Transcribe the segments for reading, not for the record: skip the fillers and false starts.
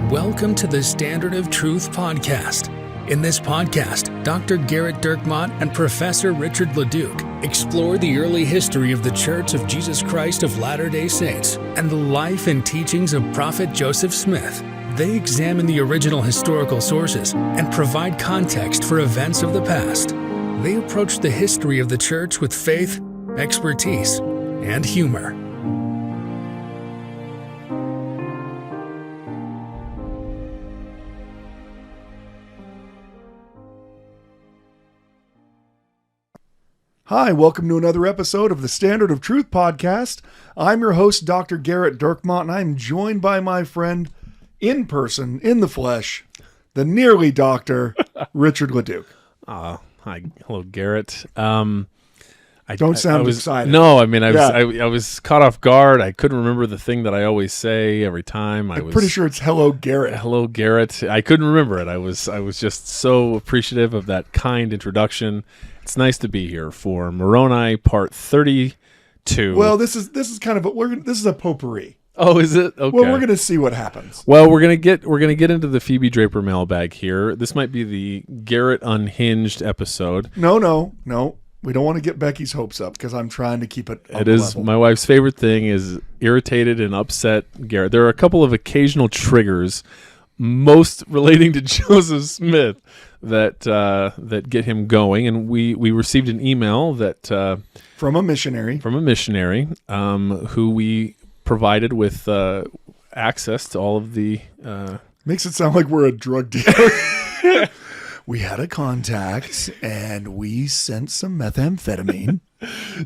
Welcome to the Standard of Truth podcast. In this podcast, Dr. Garrett Dirkmott and Professor Richard Leduc explore the early history of the Church of Jesus Christ of Latter-day Saints and the life and teachings of Prophet Joseph Smith. They examine the original historical sources and provide context for events of the past. They approach the history of the Church with faith, expertise, and humor. Hi, welcome to another episode of the Standard of Truth podcast. I'm your host, Dr. Garrett Dirkmott, and I'm joined by my friend in person, in the flesh, the nearly Dr. Richard Leduc. Hi, hello, Garrett. Don't sound excited. No, I mean, I was caught off guard. I couldn't remember the thing that I always say every time. I'm pretty sure it's hello, Garrett. Hello, Garrett. I couldn't remember it. I was just so appreciative of that kind introduction. It's nice to be here for Moroni Part 32. Well, this is kind of this is a potpourri. Oh, is it? Okay. Well, we're going to see what happens. Well, we're gonna get into the Phoebe Draper mailbag here. This might be the Garrett Unhinged episode. No. We don't want to get Becky's hopes up because I'm trying to keep it up. It is level. My wife's favorite thing is irritated and upset Garrett. There are a couple of occasional triggers, most relating to Joseph Smith, that get him going. And we received an email that from a missionary who we provided with access to all of the. Makes it sound like we're a drug dealer. We had a contact and we sent some methamphetamine.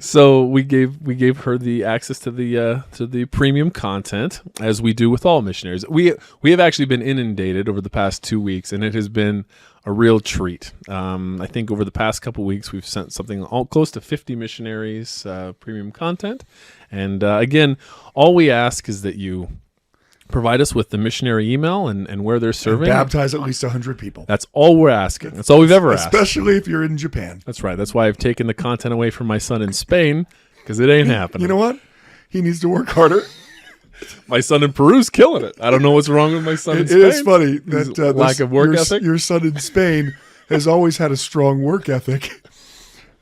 So we gave her the access to the premium content, as we do with all missionaries. We have actually been inundated over the past 2 weeks, and it has been a real treat. I think over the past couple of weeks we've sent something close to 50 missionaries premium content, and again, all we ask is that you provide us with the missionary email and where they're serving. And baptize at least 100 people. That's all we're asking. That's all we've ever asked. Especially if you're in Japan. That's right. That's why I've taken the content away from my son in Spain, because it ain't happening. You know what? He needs to work harder. My son in Peru's killing it. I don't know what's wrong with my son in Spain. It is funny that lack of work ethic. Your son in Spain has always had a strong work ethic,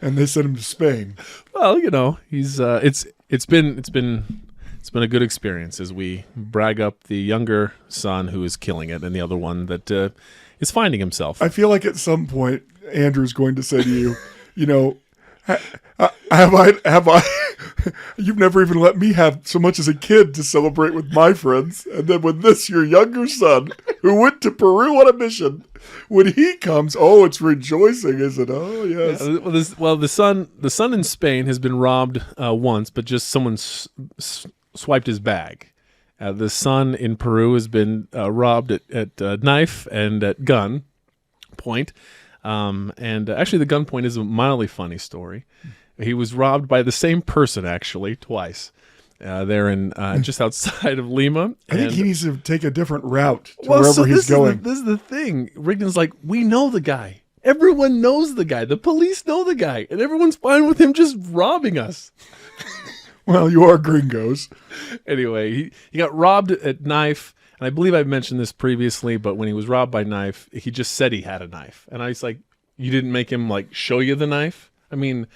and they sent him to Spain. Well, you know, he's it's been a good experience as we brag up the younger son who is killing it, and the other one that is finding himself. I feel like at some point Andrew's going to say to you, you know, have I? You've never even let me have so much as a kid to celebrate with my friends, and then when your younger son who went to Peru on a mission, when he comes, oh, it's rejoicing, is it? Oh, yes. Yeah, the son in Spain has been robbed once, but just someone swiped his bag. The son in Peru has been robbed at knife and at gun point. And actually, the gun point is a mildly funny story. He was robbed by the same person, actually, twice. They're in just outside of Lima. I think he needs to take a different route to wherever he's going. This is the thing. Rigdon's like, we know the guy. Everyone knows the guy. The police know the guy. And everyone's fine with him just robbing us. Well, you are gringos. Anyway, he got robbed at knife. And I believe I've mentioned this previously, but when he was robbed by knife, he just said he had a knife. And I was like, you didn't make him like show you the knife? I mean,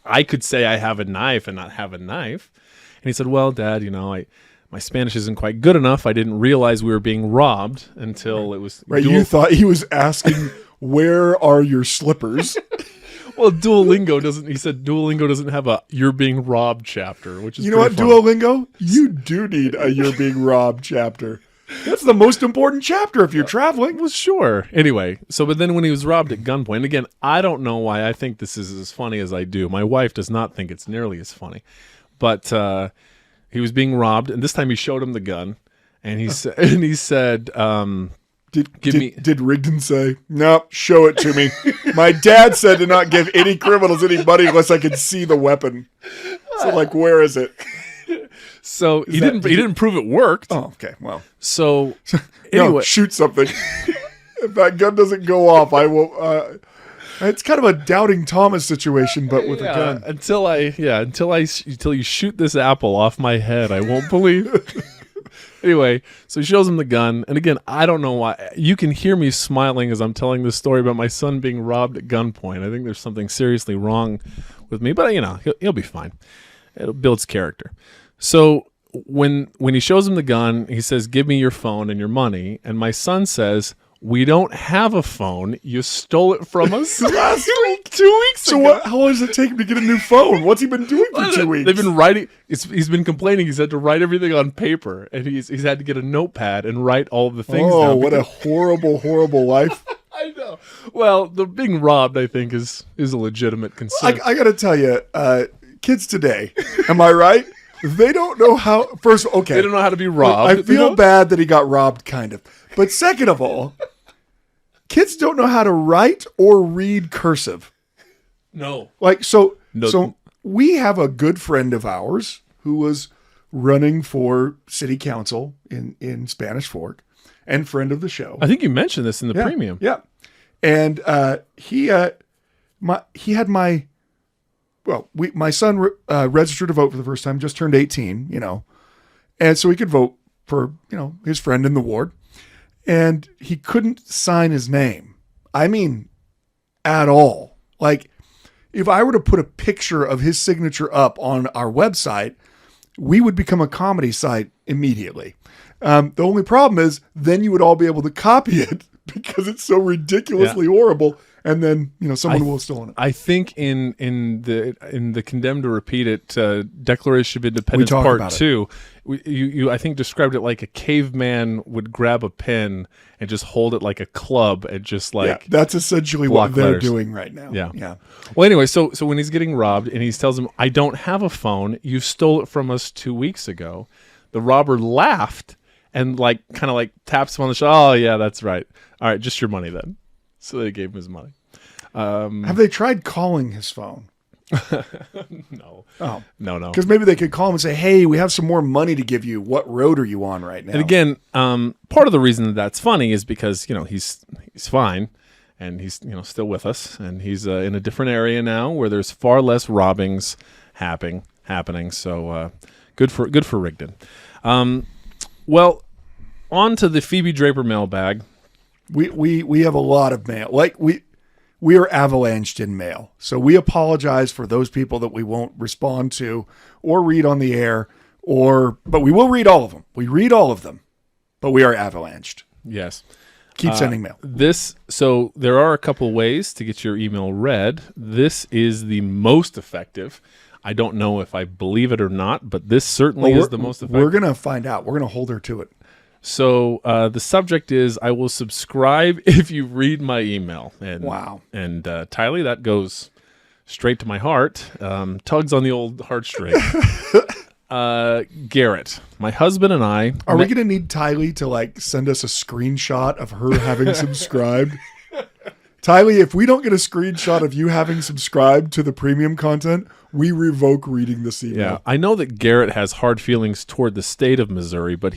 I could say I have a knife and not have a knife. And he said, well, Dad, you know, my Spanish isn't quite good enough. I didn't realize we were being robbed until it was... Right, you thought he was asking, where are your slippers? Well, Duolingo doesn't have a "you're being robbed" chapter, which is you know what, fun. Duolingo, you do need a "you're being robbed" chapter. That's the most important chapter if you're traveling. Well, sure. Anyway, but then when he was robbed at gunpoint, again, I don't know why I think this is as funny as I do. My wife does not think it's nearly as funny, but he was being robbed, and this time he showed him the gun, and he said. Did Rigdon say, no, show it to me? My dad said to not give any criminals any money unless I could see the weapon. So, like, where is it? So he didn't prove it worked. Oh, okay. Well. So anyway. No, shoot something. If that gun doesn't go off, I will... it's kind of a doubting Thomas situation, but with a gun. Until you shoot this apple off my head, I won't believe. Anyway, so he shows him the gun. And again, I don't know why. You can hear me smiling as I'm telling this story about my son being robbed at gunpoint. I think there's something seriously wrong with me, but he'll be fine. It builds character. So when he shows him the gun, he says, "Give me your phone and your money." And my son says, "We don't have a phone. You stole it from us last week, 2 weeks So ago." how long does it take him to get a new phone? What's he been doing for 2 weeks? They've been writing. He's been complaining. He's had to write everything on paper, and he's had to get a notepad and write all of the things down. Oh, what a horrible, horrible life. I know. Well, the being robbed, I think, is a legitimate concern. I got to tell you, kids today, am I right? They don't know how. First, okay, They don't know how to be robbed. I feel bad that he got robbed, kind of. But second of all, kids don't know how to write or read cursive. No. So No. we have a good friend of ours who was running for city council in Spanish Fork, and friend of the show. I think you mentioned this in the premium. Yeah, and he had my son registered to vote for the first time, just turned 18, and so he could vote for his friend in the ward, and he couldn't sign his name. I mean, at all. Like, if I were to put a picture of his signature up on our website, we would become a comedy site immediately. The only problem is then you would all be able to copy it because it's so ridiculously horrible, and then someone will have stolen it. I think in the Condemned to Repeat It Declaration of Independence talk Part about it. 2, you I think described it like a caveman would grab a pen and just hold it like a club and just that's essentially block what they're letters. doing right now. Yeah. Well, anyway, so when he's getting robbed and he tells him, "I don't have a phone. You stole it from us 2 weeks ago," the robber laughed and kind of taps him on the shoulder. "Oh yeah, that's right. All right, just your money then." So they gave him his money. Have they tried calling his phone? No. Oh. No. Because maybe they could call him and say, "Hey, we have some more money to give you. What road are you on right now?" And again, part of the reason that's funny is because he's fine, and he's still with us, and he's in a different area now where there's far less robbings happening. So good for Rigdon. Well, on to the Phoebe Draper mailbag. We have a lot of mail. We are avalanched in mail. So we apologize for those people that we won't respond to or read on the air, but we will read all of them. We read all of them, but we are avalanched. Yes. Keep sending mail. So there are a couple ways to get your email read. This is the most effective. I don't know if I believe it or not, but this certainly is the most effective. We're going to find out. We're going to hold her to it. So the subject is, "I will subscribe if you read my email." And, wow. And Tylee, that goes straight to my heart. Tugs on the old heartstring. Garrett, my husband and I. Are we going to need Tylee to send us a screenshot of her having subscribed? Tylee, if we don't get a screenshot of you having subscribed to the premium content, we revoke reading this email. Yeah, I know that Garrett has hard feelings toward the state of Missouri, but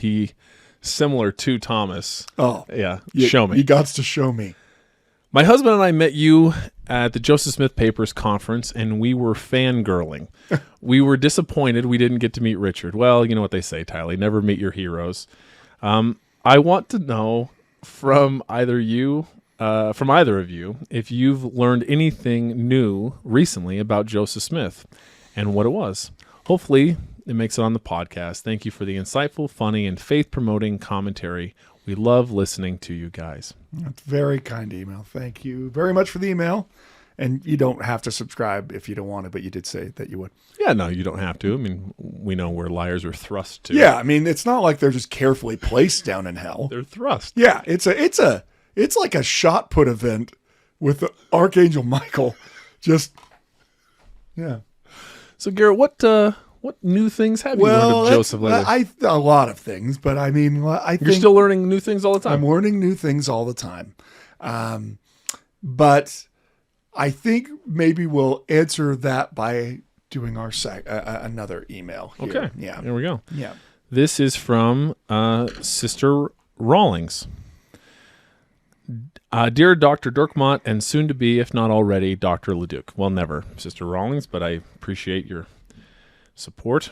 similar to Thomas. Oh. Yeah, show me. You got to show me. My husband and I met you at the Joseph Smith Papers conference, and we were fangirling. We were disappointed we didn't get to meet Richard. Well, you know what they say, Tylee, never meet your heroes. I want to know from either of you, if you've learned anything new recently about Joseph Smith and what it was. Hopefully, it makes it on the podcast. Thank you for the insightful, funny, and faith-promoting commentary. We love listening to you guys. That's very kind email. Thank you very much for the email. And you don't have to subscribe if you don't want to, but you did say that you would. Yeah, no, you don't have to. I mean, we know where liars are thrust to. Yeah, I mean, it's not like they're just carefully placed down in hell. They're thrust. Yeah, it's like a shot put event with the Archangel Michael. Yeah. So, Garrett, what new things have you learned of Joseph lately? A lot of things, but I mean, I think you're still learning new things all the time. I'm learning new things all the time. But I think maybe we'll answer that by doing our another email here. Okay. Yeah. Here we go. Yeah. This is from Sister Rawlings. Dear Dr. Dirkmont and soon to be, if not already, Dr. Leduc. Well, never, Sister Rawlings, but I appreciate your support.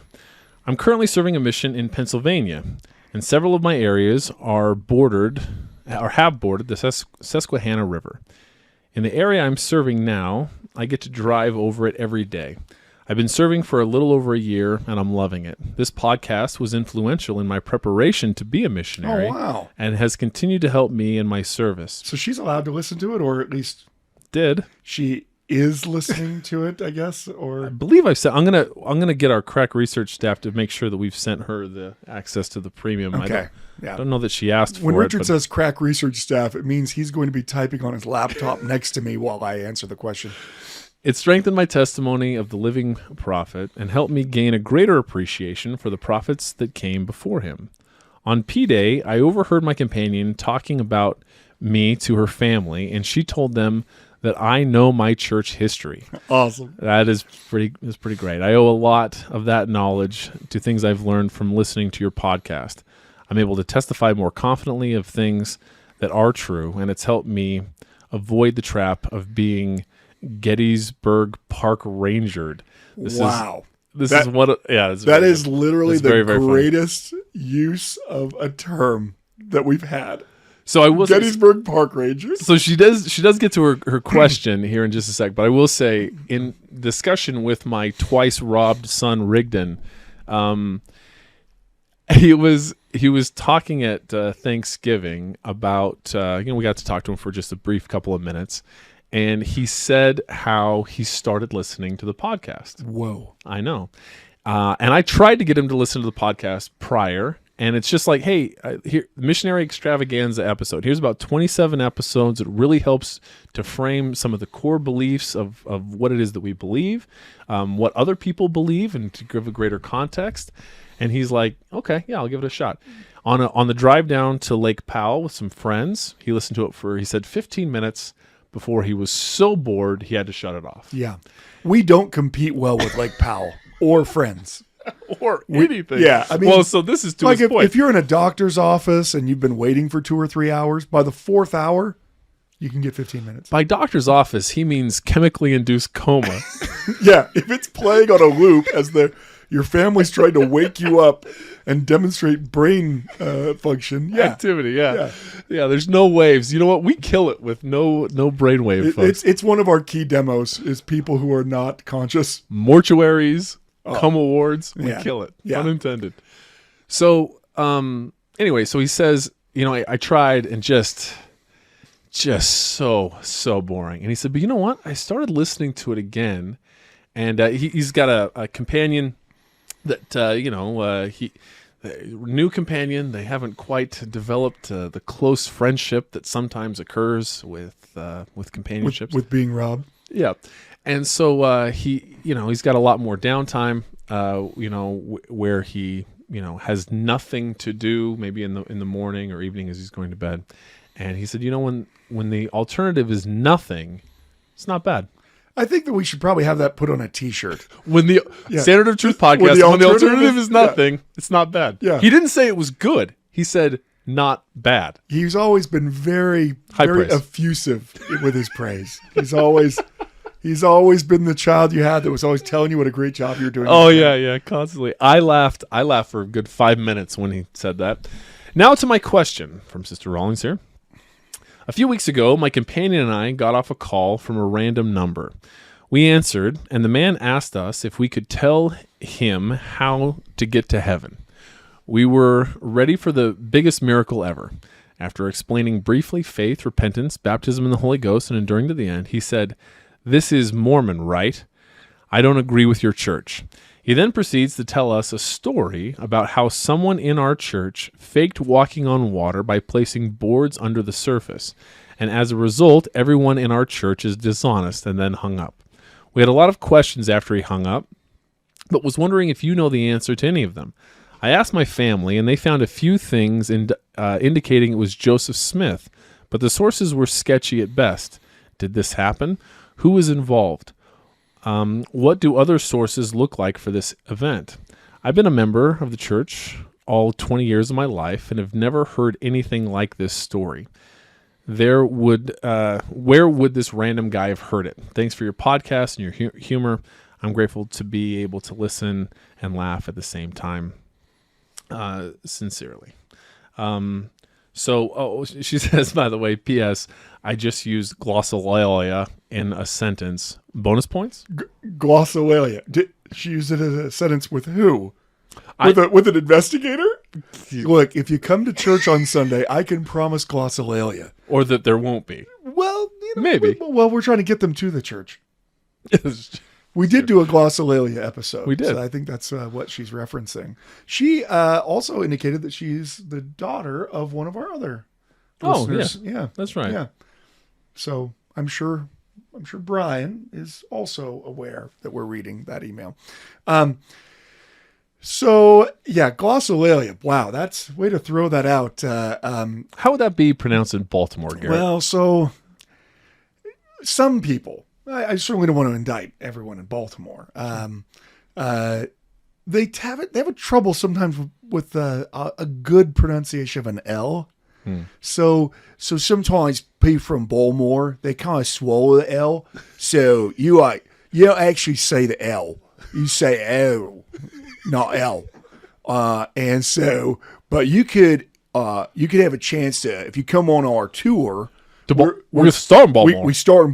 I'm currently serving a mission in Pennsylvania, and several of my areas are bordered or have bordered the Susquehanna River. In the area I'm serving now, I get to drive over it every day. I've been serving for a little over a year, and I'm loving it. This podcast was influential in my preparation to be a missionary. Oh, wow. And has continued to help me in my service. So she's allowed to listen to it, or at least Did. she is listening to it, I guess, I or believe I've sent. I'm gonna get our crack research staff to make sure that we've sent her the access to the premium. okay. I don't know that she asked When for Richard it. But says crack research staff, it means he's going to be typing on his laptop next to me while I answer the question. it strengthened my testimony of the living prophet and helped me gain a greater appreciation for the prophets that came before him. On P-Day, I overheard my companion talking about me to her family, and she told them that I know my church history. Awesome. That is pretty great. I owe a lot of that knowledge to things I've learned from listening to your podcast. I'm able to testify more confidently of things that are true, and it's helped me avoid the trap of being Gettysburg Park Rangered. Wow. This That- is what. Yeah, That is literally That's the very, very funny. greatest use of a term that we've had. So I will say, Gettysburg Park Rangers. so she does get to her question here in just a sec, but I will say in discussion with my twice robbed son Rigdon, he was talking at Thanksgiving about we got to talk to him for just a brief couple of minutes, and he said how he started listening to the podcast. Whoa. I know, and I tried to get him to listen to the podcast prior. And it's just like, hey, here, Missionary Extravaganza episode. Here's about 27 episodes. It really helps to frame some of the core beliefs of what it is that we believe, what other people believe, and to give a greater context. And he's like, okay, yeah, I'll give it a shot. On the drive down to Lake Powell with some friends, he listened to it for, he said, 15 minutes before he was so bored he had to shut it off. Yeah. We don't compete well with Lake Powell or friends. Or anything. Yeah, I mean, well, so this is to like his point. if you're in a doctor's office and you've been waiting for 2 or 3 hours, by the 4th hour, you can get 15 minutes. By doctor's office, he means chemically induced coma. Yeah, if it's playing on a loop as your family's trying to wake you up and demonstrate brain function, yeah, Activity, yeah. There's no waves. You know what? We kill it with no brainwave, folks. it's one of our key demos is people who are not conscious. Mortuaries, coma wards, we Yeah. kill it. Yeah. Unintended. So, anyway, so he says, I tried and just so boring. And he said, but you know what? I started listening to it again, and he's got a companion that new companion. They haven't quite developed the close friendship that sometimes occurs with companionships. With being robbed. Yeah. And so he's got a lot more downtime, where he, has nothing to do, maybe in the morning or evening as he's going to bed. And he said, when the alternative is nothing, it's not bad. I think that we should probably have that put on a T-shirt. When the Yeah. Standard of Truth When podcast, the when the alternative alternative is- is nothing, it's not bad. Yeah. He didn't say it was good. He said not bad. He's always been very, High very praise. effusive with his praise. He's always been the child you had that was always telling you what a great job you're doing. Oh yeah, constantly. I laughed for a good 5 minutes when he said that. Now to my question from Sister Rawlings here. A few weeks ago, my companion and I got off a call from a random number. We answered, and the man asked us if we could tell him how to get to heaven. We were ready for the biggest miracle ever. After explaining briefly faith, repentance, baptism in the Holy Ghost, and enduring to the end, he said, "This is Mormon, right? I don't agree with your church." He then proceeds to tell us a story about how someone in our church faked walking on water by placing boards under the surface, and as a result, everyone in our church is dishonest, and then hung up. We had a lot of questions after he hung up, but was wondering if you know the answer to any of them. I asked my family, and they found a few things indicating it was Joseph Smith, but the sources were sketchy at best. Did this happen? Who was involved? What do other sources look like for this event? I've been a member of the church all 20 years of my life and have never heard anything like this story. Where would this random guy have heard it? Thanks for your podcast and your humor. I'm grateful to be able to listen and laugh at the same time. Sincerely. She says, by the way, P.S. I just used glossolalia in a sentence. Bonus points? Glossolalia. Did she use it as a sentence with who? With an investigator? Look, if you come to church on Sunday, I can promise glossolalia. Or that there won't be. Well, maybe. We're trying to get them to the church. We did do a glossolalia episode. We did. So I think that's what she's referencing. She also indicated that she's the daughter of one of our other listeners. Yeah. That's right. Yeah. So I'm sure Brian is also aware that we're reading that email. So yeah, glossolalia. Wow, that's way to throw that out. How would that be pronounced in Baltimore, Garrett? Well, so some people, I certainly don't want to indict everyone in Baltimore. They have trouble sometimes with a good pronunciation of an L. So sometimes people from Baltimore, they kind of swallow the L. So you don't actually say the L. You say L, not L. And so, but you could have a chance to, if you come on our tour, we're going to start in Baltimore. We start in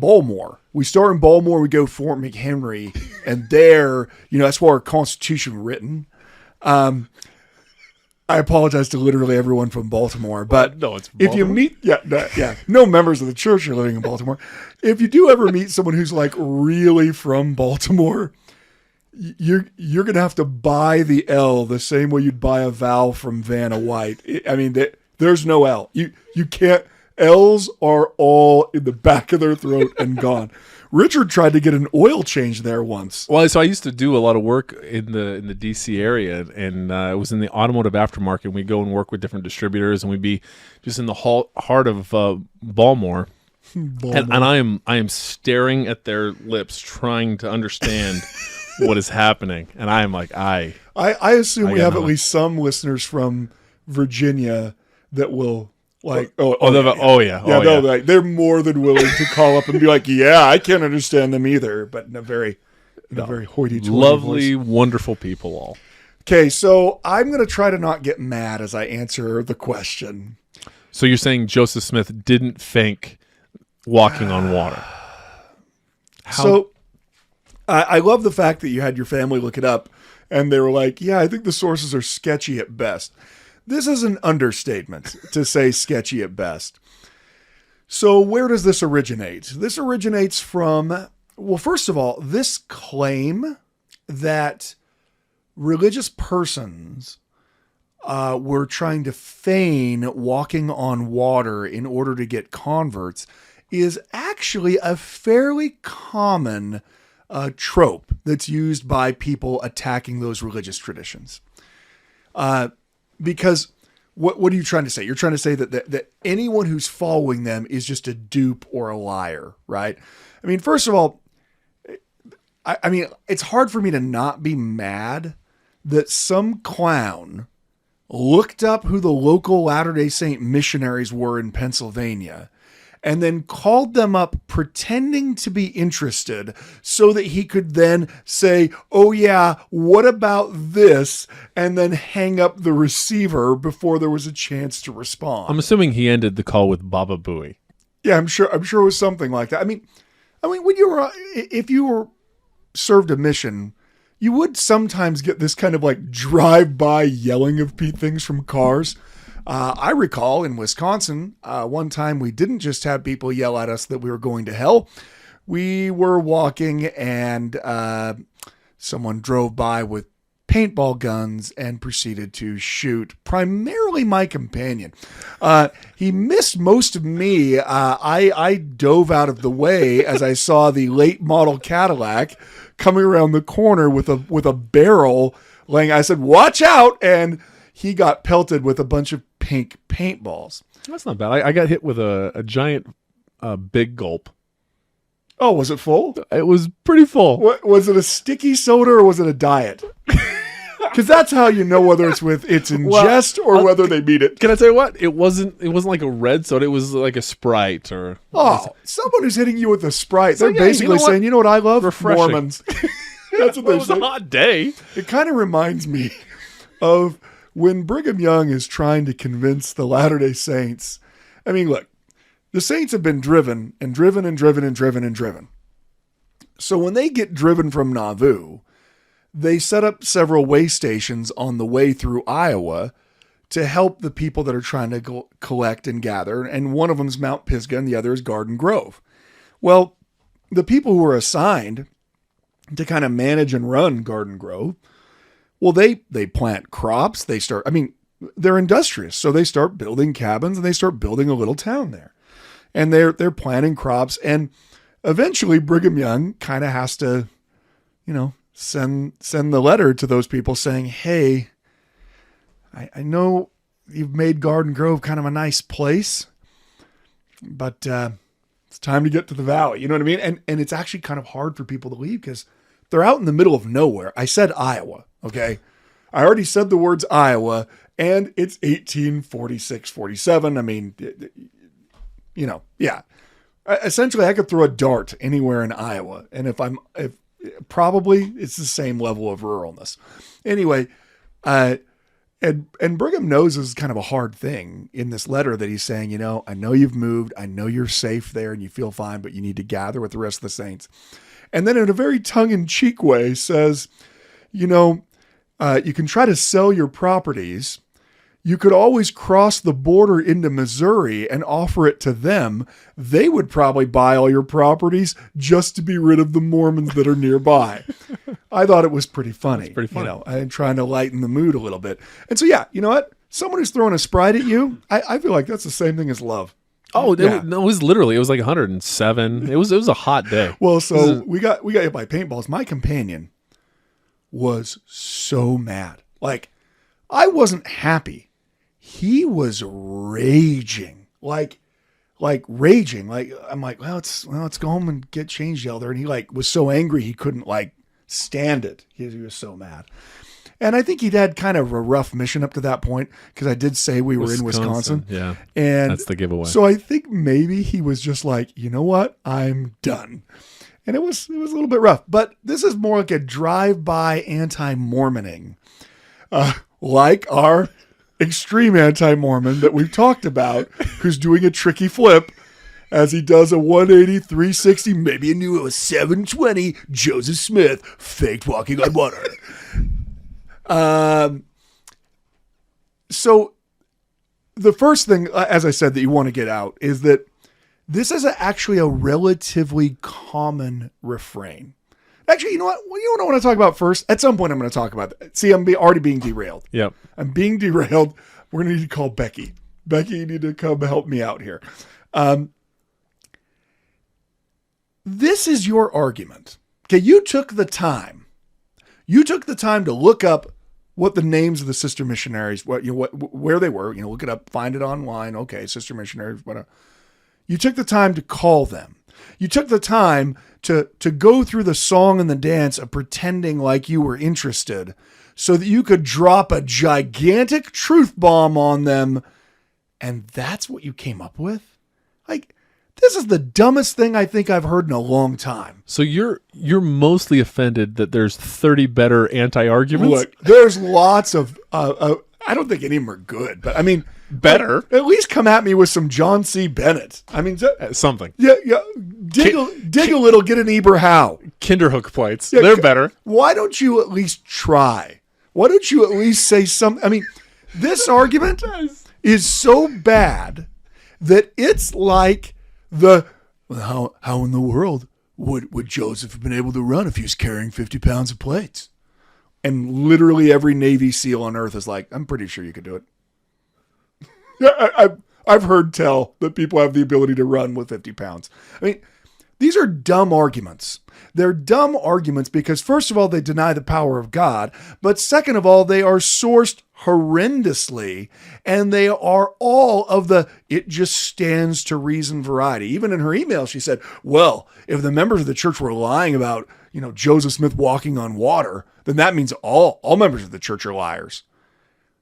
Baltimore. We go Fort McHenry, and there, that's where our Constitution was written. I apologize to literally everyone from Baltimore, but no, it's Baltimore. If you meet, no members of the church are living in Baltimore. If you do ever meet someone who's like really from Baltimore, you're going to have to buy the L the same way you'd buy a vowel from Vanna White. I mean, there's no L. You can't. L's are all in the back of their throat and gone. Richard tried to get an oil change there once. Well, so I used to do a lot of work in the DC area, and it was in the automotive aftermarket. We'd go and work with different distributors, and we'd be just in the heart of Baltimore. And I am staring at their lips, trying to understand what is happening. And I am like, I assume we have at least some listeners from Virginia that will. They're more than willing to call up and be like, yeah, I can't understand them either, but in a very hoity-toity lovely, voice. Wonderful people all. Okay, so I'm going to try to not get mad as I answer the question. So you're saying Joseph Smith didn't think walking on water? So I love the fact that you had your family look it up, and they were like, yeah, I think the sources are sketchy at best. This is an understatement to say sketchy at best. So where does this originate? This originates from, well, first of all, this claim that religious persons were trying to feign walking on water in order to get converts is actually a fairly common trope that's used by people attacking those religious traditions. Because what are you trying to say? You're trying to say that anyone who's following them is just a dupe or a liar, right? I mean, first of all, I mean, it's hard for me to not be mad that some clown looked up who the local Latter-day Saint missionaries were in Pennsylvania and then called them up pretending to be interested so that he could then say, oh yeah, what about this? And then hang up the receiver before there was a chance to respond. I'm assuming he ended the call with Baba Booey. Yeah, I'm sure it was something like that. I mean, when if you were served a mission, you would sometimes get this kind of like drive-by yelling of things from cars. I recall in Wisconsin, one time we didn't just have people yell at us that we were going to hell. We were walking and someone drove by with paintball guns and proceeded to shoot primarily my companion. He missed most of me. I dove out of the way as I saw the late model Cadillac coming around the corner with a barrel laying. I said, watch out. And he got pelted with a bunch of pink paintballs. That's not bad. I got hit with a giant big gulp. Oh, was it full? It was pretty full. What, was it a sticky soda or was it a diet? Because that's how you know whether it's in jest or whether they mean it. Can I tell you what? It wasn't like a red soda. It was like a Sprite or. Oh, someone who's hitting you with a Sprite. They're basically saying, you know what I love? Refreshing. Mormons. That's what they're saying. It was a hot day. It kind of reminds me of when Brigham Young is trying to convince the Latter-day Saints, I mean, look, the Saints have been driven and driven and driven and driven and driven. So when they get driven from Nauvoo, they set up several way stations on the way through Iowa to help the people that are trying to collect and gather. And one of them is Mount Pisgah and the other is Garden Grove. Well, the people who are assigned to kind of manage and run Garden Grove, well, they plant crops. They're industrious. So they start building cabins and they start building a little town there. And they're planting crops. And eventually Brigham Young kind of has to, send the letter to those people saying, hey, I know you've made Garden Grove kind of a nice place, but it's time to get to the valley. You know what I mean? And it's actually kind of hard for people to leave because they're out in the middle of nowhere. I said Iowa, okay? I already said the words Iowa, and it's 1846, 47. I mean, yeah. Essentially, I could throw a dart anywhere in Iowa, and if probably it's the same level of ruralness. Anyway, and Brigham knows this is kind of a hard thing in this letter that he's saying, I know you've moved. I know you're safe there and you feel fine, but you need to gather with the rest of the saints. And then in a very tongue-in-cheek way says, you can try to sell your properties. You could always cross the border into Missouri and offer it to them. They would probably buy all your properties just to be rid of the Mormons that are nearby. I thought it was pretty funny. It's pretty funny. And trying to lighten the mood a little bit. And so, yeah, you know what? Someone who's throwing a Sprite at you, I feel like that's the same thing as love. Oh, it was like 107. It was a hot day. Well, so we got hit by paintballs. My companion was so mad. Like, I wasn't happy. He was raging, like raging. Like, I'm like, well, let's go home and get changed, Elder. And he was so angry he couldn't stand it. He was so mad. And I think he'd had kind of a rough mission up to that point because I did say we were in Wisconsin. Yeah, and that's the giveaway. So I think maybe he was just like, you know what, I'm done. And it was a little bit rough. But this is more like a drive-by anti-Mormoning, like our extreme anti-Mormon that we've talked about, who's doing a tricky flip as he does a 180, 360, maybe a new 720 Joseph Smith faked walking on water. So the first thing, as I said, that you want to get out is that this is actually a relatively common refrain. Actually, you know what? You know what I want to talk about first? At some point, I'm going to talk about that. See, I'm already being derailed. Yep. I'm being derailed. We're going to need to call Becky. Becky, you need to come help me out here. This is your argument. Okay, you took the time. You took the time to look up what the names of the sister missionaries, where they were. Look it up, find it online. Okay, sister missionaries. Whatever. You took the time to call them. You took the time to go through the song and the dance of pretending like you were interested so that you could drop a gigantic truth bomb on them. And that's what you came up with? This is the dumbest thing I think I've heard in a long time. So you're mostly offended that there's 30 better anti-arguments? Look, there's lots of, I don't think any of them are good, but I mean, better. At least come at me with some John C. Bennett. I mean, something. Yeah. Dig a little, get an Eber Howe. Kinderhook plates. Yeah, they're better. Why don't you at least try? Why don't you at least say something? I mean, this argument is so bad that it's like how in the world would Joseph have been able to run if he was carrying 50 pounds of plates? And literally every Navy SEAL on earth is like, I'm pretty sure you could do it. Yeah, I've heard tell that people have the ability to run with 50 pounds. I mean, these are dumb arguments. They're dumb arguments because, first of all, they deny the power of God. But second of all, they are sourced horrendously. And they are all of the, it just stands to reason variety. Even in her email, she said, well, if the members of the church were lying about, Joseph Smith walking on water, then that means all members of the church are liars.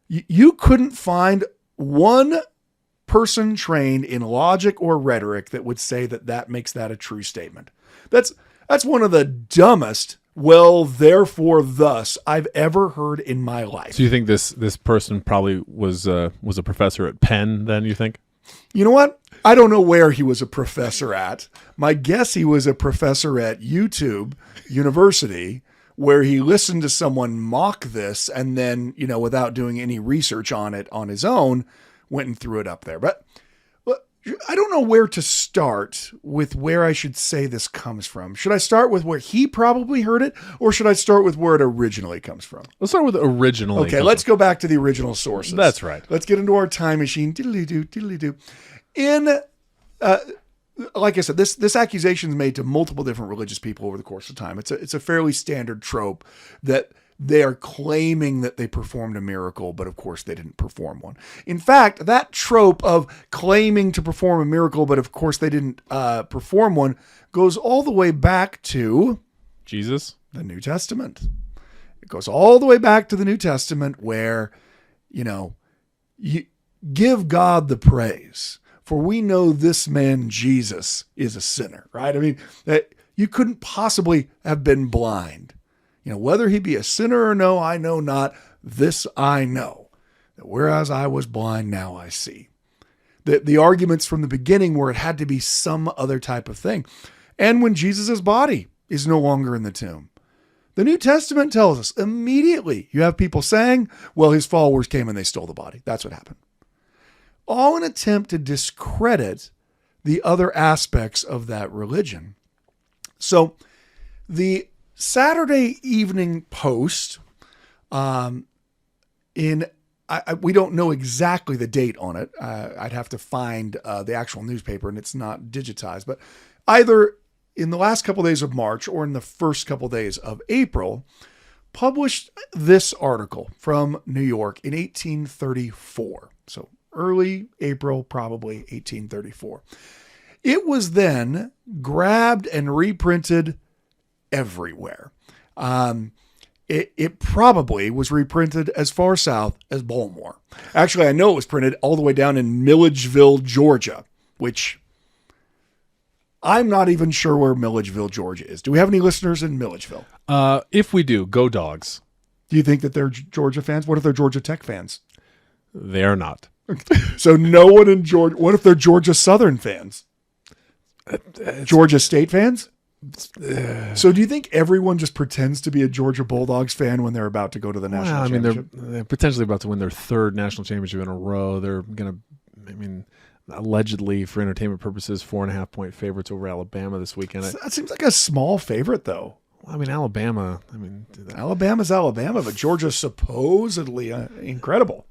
You couldn't find one person trained in logic or rhetoric that would say that makes that a true statement. That's one of the dumbest well, therefore, thus, I've ever heard in my life. So you think this person probably was a professor at Penn then, you think? You know what? I don't know where he was a professor at. My guess he was a professor at YouTube University, where he listened to someone mock this and then, without doing any research on it on his own, went and threw it up there. But I don't know where to start with where I should say this comes from. Should I start with where he probably heard it, or should I start with where it originally comes from? Let's start with originally. Okay, let's go back to the original sources. That's right. Let's get into our time machine. Diddly-doo, diddly-doo. Like I said, this accusation is made to multiple different religious people over the course of time. It's a fairly standard trope that they are claiming that they performed a miracle, but of course they didn't perform one. In fact, that trope of claiming to perform a miracle, but of course they didn't perform one, goes all the way back to Jesus, the New Testament. It goes all the way back to the New Testament where, you give God the praise, for we know this man Jesus is a sinner, right? I mean, that you couldn't possibly have been blind. Whether he be a sinner or no, I know not. This I know, that whereas I was blind, now I see. The arguments from the beginning were it had to be some other type of thing. And when Jesus' body is no longer in the tomb, the New Testament tells us immediately you have people saying, well, his followers came and they stole the body. That's what happened. All an attempt to discredit the other aspects of that religion. So the Saturday Evening Post, we don't know exactly the date on it. I'd have to find the actual newspaper, and it's not digitized. But either in the last couple of days of March or in the first couple of days of April, published this article from New York in 1834. So early April, probably 1834. It was then grabbed and reprinted everywhere. It probably was reprinted as far south as Baltimore. Actually, I know it was printed all the way down in Milledgeville, Georgia, which I'm not even sure where Milledgeville, Georgia is. Do we have any listeners in Milledgeville? If we do, go Dogs. Do you think that they're Georgia fans? What if they're Georgia Tech fans? They are not. So no one in Georgia. What if they're Georgia Southern fans? Georgia State fans? So do you think everyone just pretends to be a Georgia Bulldogs fan when they're about to go to the national championship? They're potentially about to win their third national championship in a row. They're going to, allegedly for entertainment purposes, 4.5-point favorites over Alabama this weekend. That seems like a small favorite, though. Alabama's Alabama, but Georgia's supposedly incredible.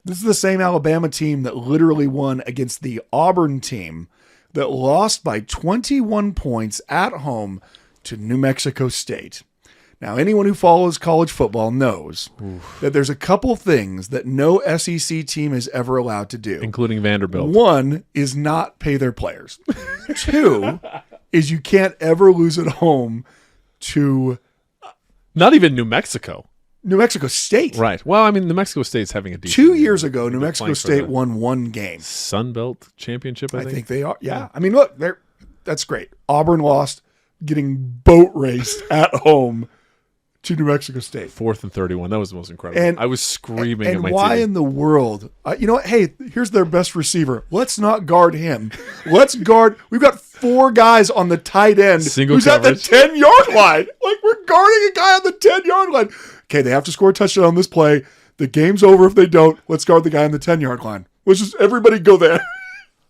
This is the same Alabama team that literally won against the Auburn team that lost by 21 points at home to New Mexico State. Now, anyone who follows college football knows that there's a couple things that no SEC team is ever allowed to do. Including Vanderbilt. One is not pay their players. Two is you can't ever lose at home to... Not even New Mexico. New Mexico State. Right. Well, New Mexico State's having a decent 2 years ago, New Mexico State won one game. Sun Belt Championship, I think they are. Yeah. Look, that's great. Auburn lost, getting boat raced at home to New Mexico State. 4th and 31. That was the most incredible. I was screaming at my why TV. In the world? You know what? Hey, here's their best receiver. Let's not guard him. Let's guard. We've got 4 guys on the tight end Single who's coverage. at the 10-yard line. Like, we're guarding a guy on the 10-yard line. Okay, they have to score a touchdown on this play. The game's over if they don't. Let's guard the guy on the 10-yard line. Let's just everybody go there.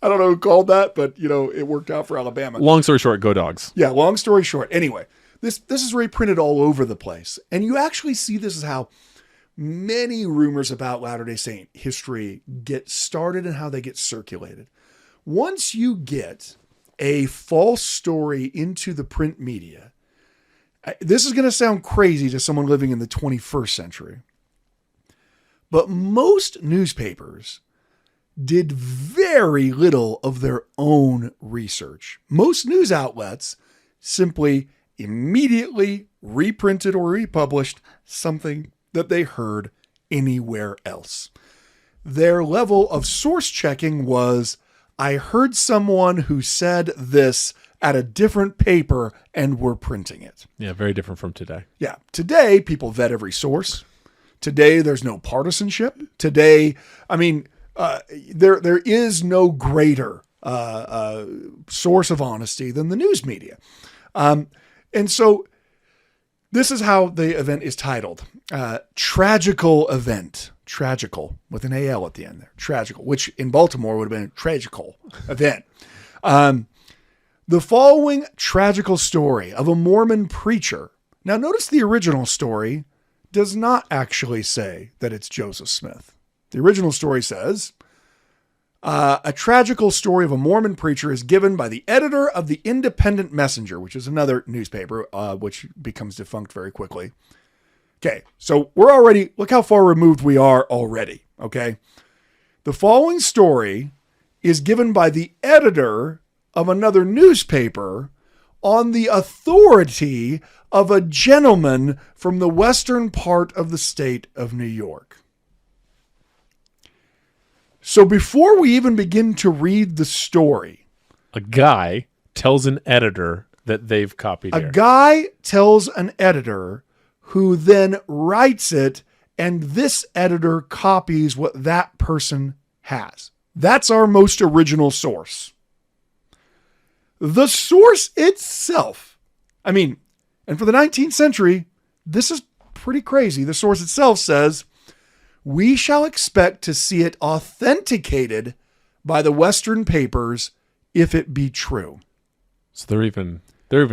I don't know who called that, but, it worked out for Alabama. Long story short, go Dogs. Yeah, long story short. Anyway, this is reprinted all over the place. And you actually see this is how many rumors about Latter-day Saint history get started and how they get circulated. Once you get a false story into the print media, this is going to sound crazy to someone living in the 21st century, but most newspapers did very little of their own research. Most news outlets simply immediately reprinted or republished something that they heard anywhere else. Their level of source checking was, I heard someone who said this, at a different paper and we're printing it. Yeah, very different from today. Yeah. Today, people vet every source. Today, there's no partisanship. Today, there is no greater source of honesty than the news media. And so this is how the event is titled. Tragical event. Tragical with an AL at the end there. Tragical, which in Baltimore would have been a tragical event. The following tragical story of a Mormon preacher. Now notice the original story does not actually say that it's Joseph Smith. The original story says, a tragical story of a Mormon preacher is given by the editor of the Independent Messenger, which is another newspaper, which becomes defunct very quickly. Okay, so look how far removed we are already, okay? The following story is given by the editor of another newspaper on the authority of a gentleman from the western part of the state of New York. So before we even begin to read the story, a guy tells an editor that they've copied a here. guy tells an editor who then writes it, and this editor copies what that person has. That's our most original source. The source itself, and for the 19th century, this is pretty crazy. The source itself says, we shall expect to see it authenticated by the Western papers if it be true. So they're even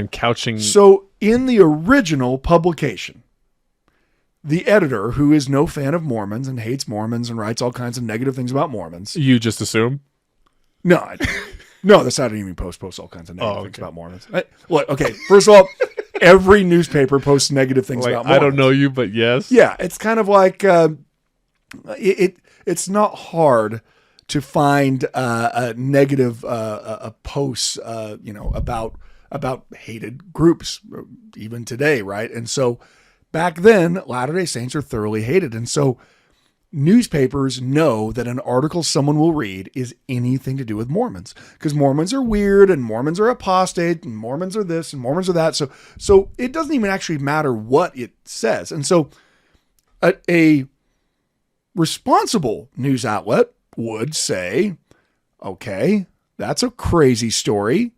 couching. So in the original publication, the editor, who is no fan of Mormons and hates Mormons and writes all kinds of negative things about Mormons. You just assume? No, that's not even post all kinds of negative things okay. about Mormons. Look, okay, first of all, every newspaper posts negative things about Mormons. I don't know you, but yes. Yeah, it's kind of like it's not hard to find a negative posts, about hated groups, even today, right? And so back then, Latter-day Saints are thoroughly hated, and so newspapers know that an article someone will read is anything to do with Mormons, because Mormons are weird and Mormons are apostate and Mormons are this and Mormons are that. So it doesn't even actually matter what it says. And so a responsible news outlet would say, okay, that's a crazy story.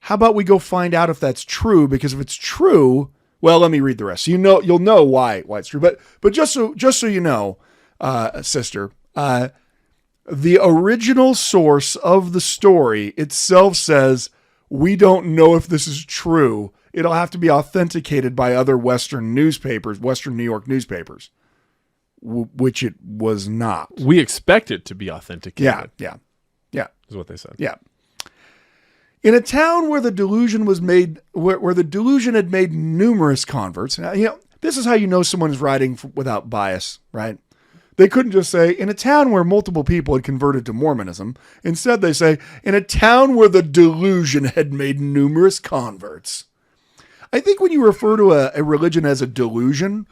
How about we go find out if that's true? Because if it's true, well, let me read the rest. So you'll know why it's true. But just so you know, sister, the original source of the story itself says, we don't know if this is true. It'll have to be authenticated by other Western newspapers, Western New York newspapers, which it was not. We expect it to be authenticated. Yeah. Is what they said. Yeah. In a town where the delusion was made, where the delusion had made numerous converts. Now, this is how you know someone is writing without bias, right? They couldn't just say, in a town where multiple people had converted to Mormonism. Instead, they say, in a town where the delusion had made numerous converts. I think when you refer to a religion as a delusion,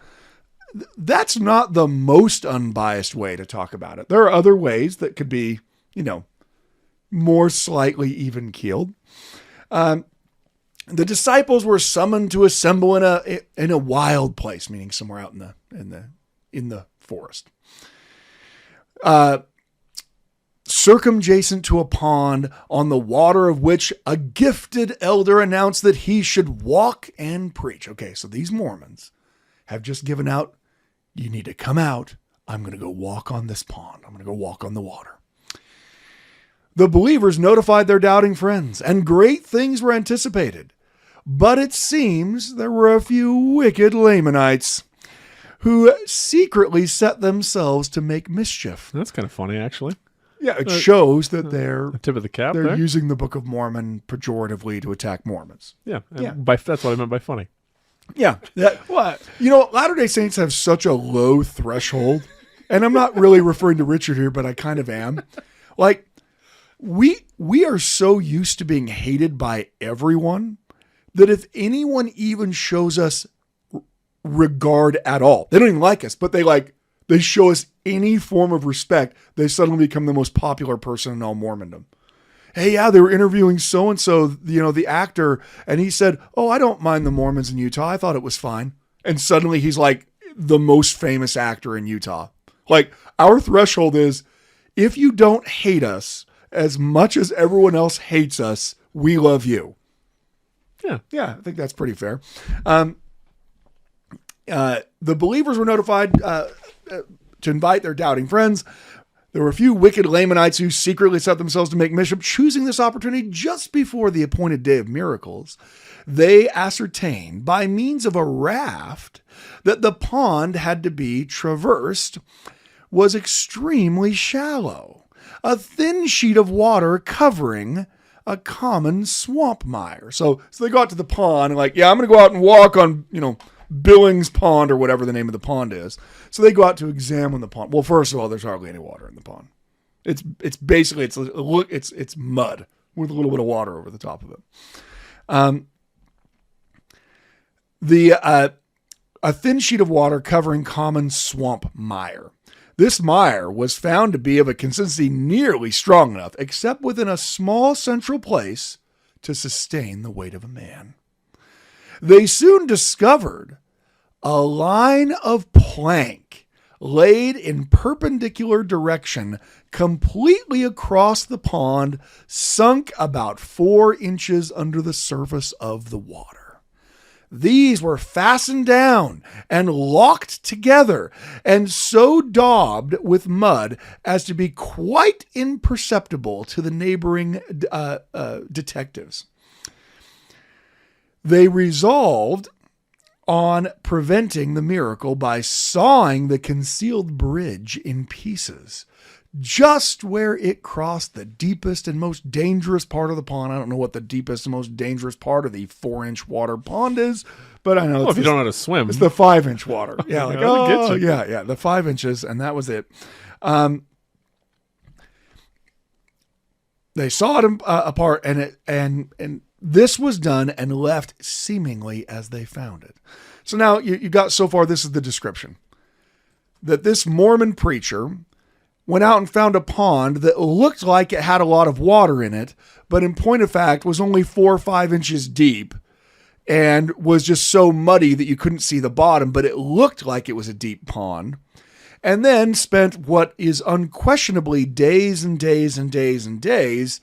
that's not the most unbiased way to talk about it. There are other ways that could be, more slightly even-keeled. The disciples were summoned to assemble in a wild place, meaning somewhere out in the forest. Circumjacent to a pond, on the water of which a gifted elder announced that he should walk and preach. Okay, so these Mormons have just given out, you need to come out. I'm going to go walk on this pond. I'm going to go walk on the water. The believers notified their doubting friends, and great things were anticipated. But it seems there were a few wicked Lamanites who secretly set themselves to make mischief. That's kind of funny, actually. Yeah, it shows that they're Tip of the cap. they're there. using the Book of Mormon pejoratively to attack Mormons. Yeah. Yeah. That's what I meant by funny. Yeah. What? Latter-day Saints have such a low threshold, and I'm not really referring to Richard here, but I kind of am. Like, we are so used to being hated by everyone that if anyone even shows us regard at all, they don't even like us, but they show us any form of respect, they suddenly become the most popular person in all Mormondom. hey, yeah, they were interviewing so-and-so, the actor, and he said, oh, I don't mind the Mormons in Utah. I thought it was fine. And suddenly he's like the most famous actor in Utah. Like, our threshold is, if you don't hate us as much as everyone else hates us, we love you. Yeah, I think that's pretty fair. The believers were notified to invite their doubting friends. There were a few wicked Lamanites who secretly set themselves to make mischief, choosing this opportunity just before the appointed day of miracles. They ascertained by means of a raft that the pond had to be traversed was extremely shallow, a thin sheet of water covering a common swamp mire. So they got to the pond and like, yeah, I'm going to go out and walk on, Billings Pond or whatever the name of the pond is. So they go out to examine the pond. Well, first of all, there's hardly any water in the pond. It's basically it's mud with a little bit of water over the top of it. A thin sheet of water covering common swamp mire. This mire was found to be of a consistency nearly strong enough, except within a small central place, to sustain the weight of a man. They soon discovered a line of plank laid in perpendicular direction completely across the pond, sunk about 4 inches under the surface of the water. These were fastened down and locked together and so daubed with mud as to be quite imperceptible to the neighboring detectives. They resolved on preventing the miracle by sawing the concealed bridge in pieces, just where it crossed the deepest and most dangerous part of the pond. I don't know what the deepest and most dangerous part of the 4-inch water pond is, but I know if you don't know how to swim, it's the 5-inch water. Yeah, like get you. The 5 inches, and that was it. They sawed them apart, and this was done and left seemingly as they found it. So now you got so far. This is the description that this Mormon preacher went out and found a pond that looked like it had a lot of water in it, but in point of fact was only 4 or 5 inches deep and was just so muddy that you couldn't see the bottom, but it looked like it was a deep pond. And then spent what is unquestionably days and days and days and days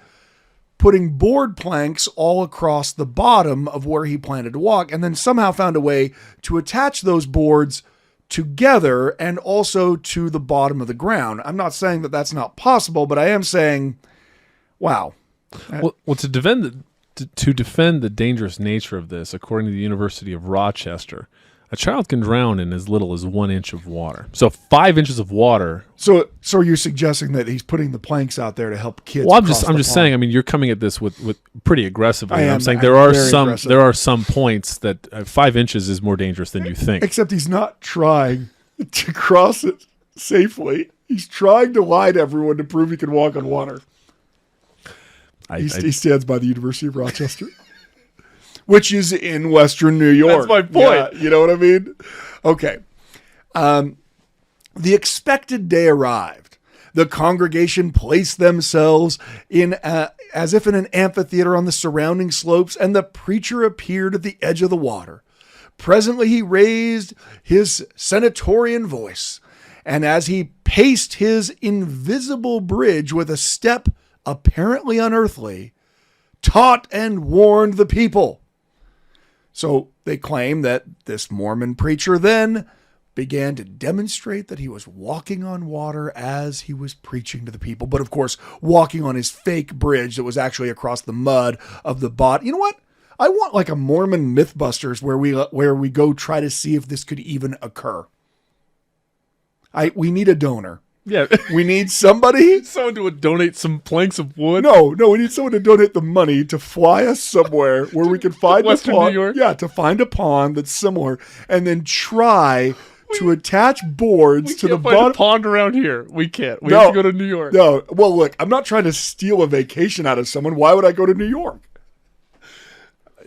putting board planks all across the bottom of where he planned to walk, and then somehow found a way to attach those boards together and also to the bottom of the ground. I'm not saying that that's not possible, but I am saying, wow. Well, to defend the dangerous nature of this, according to the University of Rochester, a child can drown in as little as 1 inch of water. So 5 inches of water. So are you suggesting that he's putting the planks out there to help kids? Well, I'm just saying. I mean, you're coming at this with pretty aggressively. I'm saying there are some points that 5 inches is more dangerous than you think. Except he's not trying to cross it safely. He's trying to lie to everyone to prove he can walk on water. He stands by the University of Rochester. Which is in Western New York. That's my point. Yeah, you know what I mean? Okay. The expected day arrived. The congregation placed themselves in as if in an amphitheater on the surrounding slopes, and the preacher appeared at the edge of the water. Presently he raised his senatorian voice, and as he paced his invisible bridge with a step apparently unearthly, taught and warned the people. So they claim that this Mormon preacher then began to demonstrate that he was walking on water as he was preaching to the people. But of course, walking on his fake bridge that was actually across the mud of the bot. You know what? I want like a Mormon Mythbusters where we go try to see if this could even occur. We need a donor. Yeah. We need somebody. Someone to donate some planks of wood. No, we need someone to donate the money to fly us somewhere where we can find Western a pond. New York? Yeah, to find a pond that's similar and then try to attach boards to the bottom. A pond around here. We can't. We have to go to New York. No. Well, look, I'm not trying to steal a vacation out of someone. Why would I go to New York?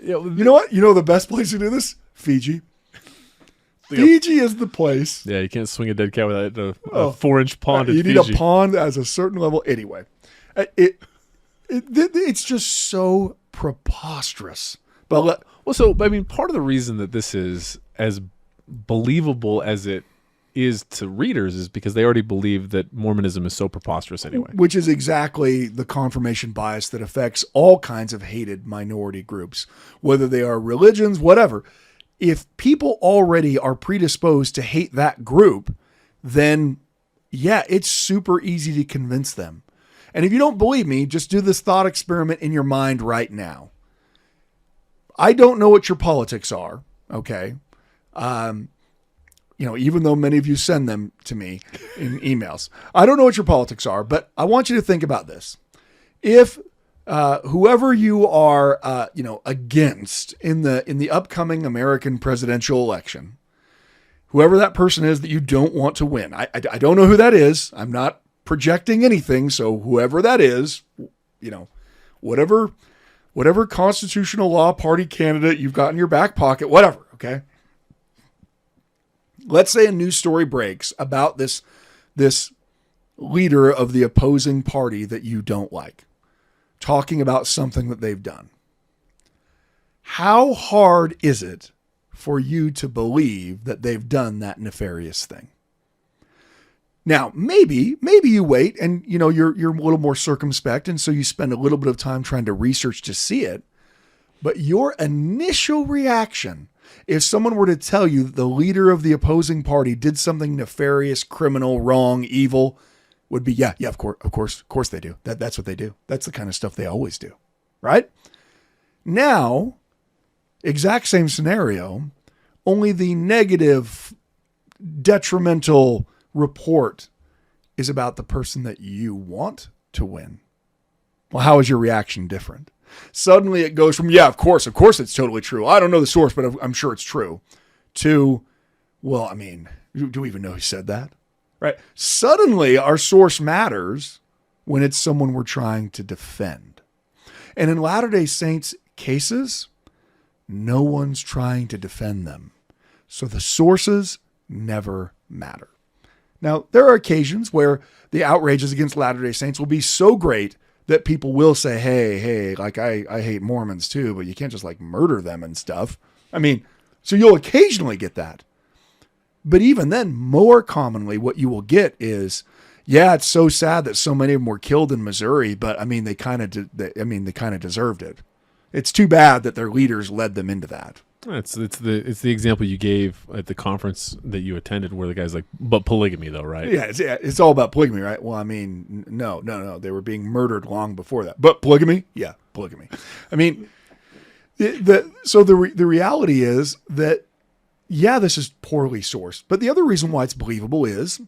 Yeah, you know what? You know the best place to do this? Fiji. Fiji is the place. Yeah, you can't swing a dead cat without a 4-inch pond. You need a pond that has a certain level. Anyway, It's just so preposterous. But part of the reason that this is as believable as it is to readers is because they already believe that Mormonism is so preposterous anyway. Which is exactly the confirmation bias that affects all kinds of hated minority groups, whether they are religions, whatever. If people already are predisposed to hate that group, then yeah, it's super easy to convince them. And if you don't believe me, just do this thought experiment in your mind right now. I don't know what your politics are, okay? Even though many of you send them to me in emails. I don't know what your politics are, but I want you to think about this. If whoever you are, against in the upcoming American presidential election, whoever that person is that you don't want to win, I don't know who that is. I'm not projecting anything. So whoever that is, whatever constitutional law party candidate you've got in your back pocket, whatever. Okay. Let's say a news story breaks about this leader of the opposing party that you don't like, talking about something that they've done. How hard is it for you to believe that they've done that nefarious thing? Now, maybe you wait and you're a little more circumspect, and so you spend a little bit of time trying to research to see it. But your initial reaction, if someone were to tell you that the leader of the opposing party did something nefarious, criminal, wrong, evil, would be, yeah, of course they do. That's what they do. That's the kind of stuff they always do, right? Now, exact same scenario, only the negative, detrimental report is about the person that you want to win. Well, how is your reaction different? Suddenly it goes from, yeah, of course it's totally true. I don't know the source, but I'm sure it's true, to, well, I mean, do we even know who said that? Right? Suddenly our source matters when it's someone we're trying to defend. And in Latter-day Saints cases, no one's trying to defend them. So the sources never matter. Now, there are occasions where the outrages against Latter-day Saints will be so great that people will say, hey, like I hate Mormons too, but you can't just like murder them and stuff. I mean, so you'll occasionally get that. But even then, more commonly, what you will get is, yeah, it's so sad that so many of them were killed in Missouri, but I mean, they kind of deserved it. It's too bad that their leaders led them into that. It's the example you gave at the conference that you attended, where the guy's like, but polygamy though, right? Yeah, it's all about polygamy, right? Well, I mean, no, they were being murdered long before that. But polygamy, yeah, polygamy. I mean, the reality is that, yeah, this is poorly sourced. But the other reason why it's believable is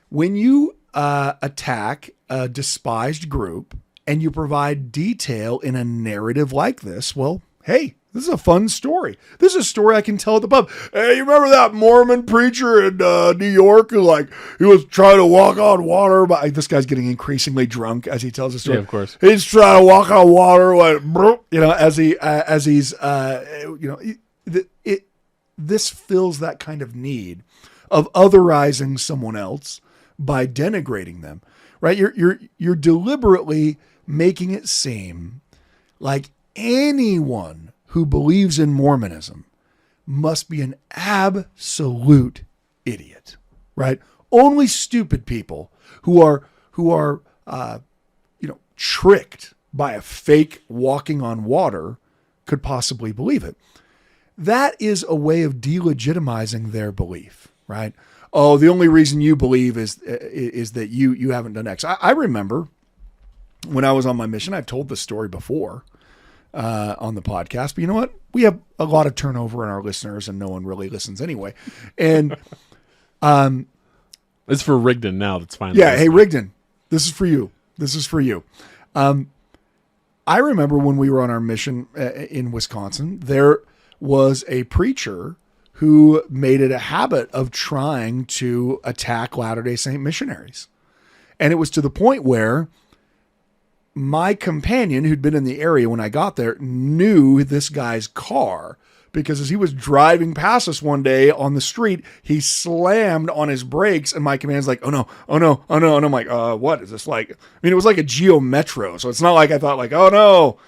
when you attack a despised group and you provide detail in a narrative like this, well, hey, this is a fun story. This is a story I can tell at the pub. Hey, you remember that Mormon preacher in New York who, like, he was trying to walk on water? But this guy's getting increasingly drunk as he tells the story. Yeah, of course. He's trying to walk on water, like, this fills that kind of need of otherizing someone else by denigrating them, right? You're deliberately making it seem like anyone who believes in Mormonism must be an absolute idiot, right? Only stupid people who are tricked by a fake walking on water could possibly believe it. That is a way of delegitimizing their belief, right? Oh, the only reason you believe is that you haven't done X. I remember when I was on my mission, I've told this story before on the podcast, but you know what? We have a lot of turnover in our listeners and no one really listens anyway. And it's for Rigdon now. That's fine. Yeah. Hey, Rigdon, this is for you. I remember when we were on our mission in Wisconsin, there was a preacher who made it a habit of trying to attack Latter-day Saint missionaries. And it was to the point where my companion, who'd been in the area when I got there, knew this guy's car because as he was driving past us one day on the street, he slammed on his brakes, and my command's like, oh no, oh no, oh no. And I'm like, what is this like? I mean, it was like a Geo Metro. So it's not like I thought like, oh no,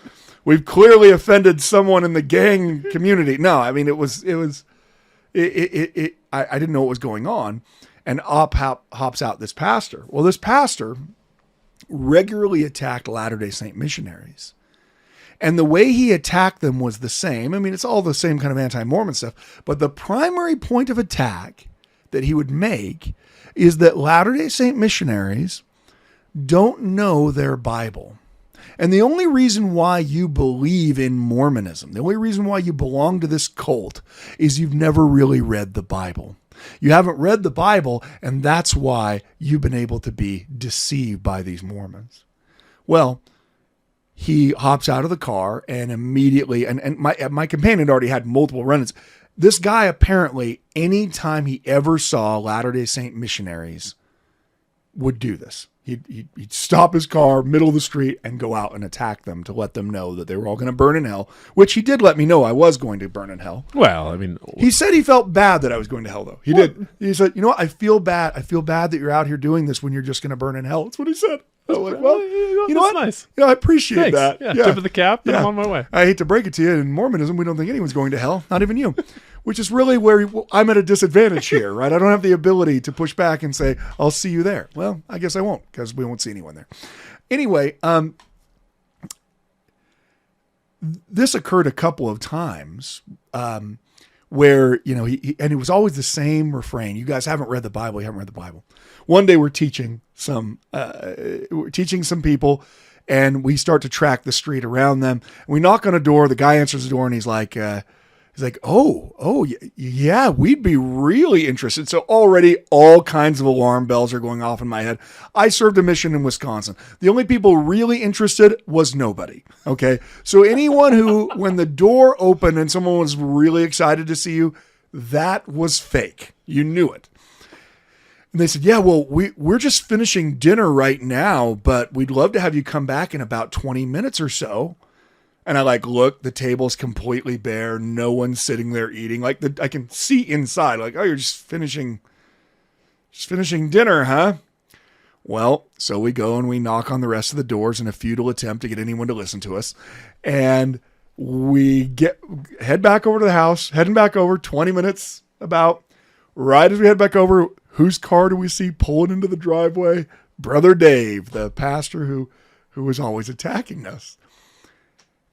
we've clearly offended someone in the gang community. No, I mean, I didn't know what was going on. And hops out this pastor. Well, this pastor regularly attacked Latter-day Saint missionaries. And the way he attacked them was the same. I mean, it's all the same kind of anti-Mormon stuff. But the primary point of attack that he would make is that Latter-day Saint missionaries don't know their Bible. And the only reason why you believe in Mormonism, the only reason why you belong to this cult, is you've never really read the Bible. You haven't read the Bible, and that's why you've been able to be deceived by these Mormons. Well, he hops out of the car and immediately, and my companion had already had multiple run-ins. This guy apparently, anytime he ever saw Latter-day Saint missionaries, would do this. He'd stop his car, middle of the street, and go out and attack them to let them know that they were all going to burn in hell, which he did let me know I was going to burn in hell. Well, I mean... He said he felt bad that I was going to hell, though. He did. He said, you know what? I feel bad. I feel bad that you're out here doing this when you're just going to burn in hell. That's what he said. I was like, well, you know what? Nice. You know, I appreciate that. Yeah, tip of the cap, and I'm on my way. I hate to break it to you, in Mormonism, we don't think anyone's going to hell, not even you. Which is really where I'm at a disadvantage here, right? I don't have the ability to push back and say, I'll see you there. Well, I guess I won't, because we won't see anyone there. Anyway, this occurred a couple of times where, you know, and it was always the same refrain. You guys haven't read the Bible. You haven't read the Bible. One day we're teaching some people, and we start to track the street around them. We knock on a door. The guy answers the door, and he's like, oh, yeah, we'd be really interested. So already all kinds of alarm bells are going off in my head. I served a mission in Wisconsin. The only people really interested was nobody. Okay. So anyone who, when the door opened and someone was really excited to see you, that was fake. You knew it. And they said, yeah, well, we're just finishing dinner right now, but we'd love to have you come back in about 20 minutes or so. And I look, the table's completely bare. No one's sitting there eating. I can see inside, oh, you're just finishing dinner, huh? Well, so we go and we knock on the rest of the doors in a futile attempt to get anyone to listen to us. And we head back over to the house, heading back over 20 minutes about. Right as we head back over, whose car do we see pulling into the driveway? Brother Dave, the pastor who was always attacking us.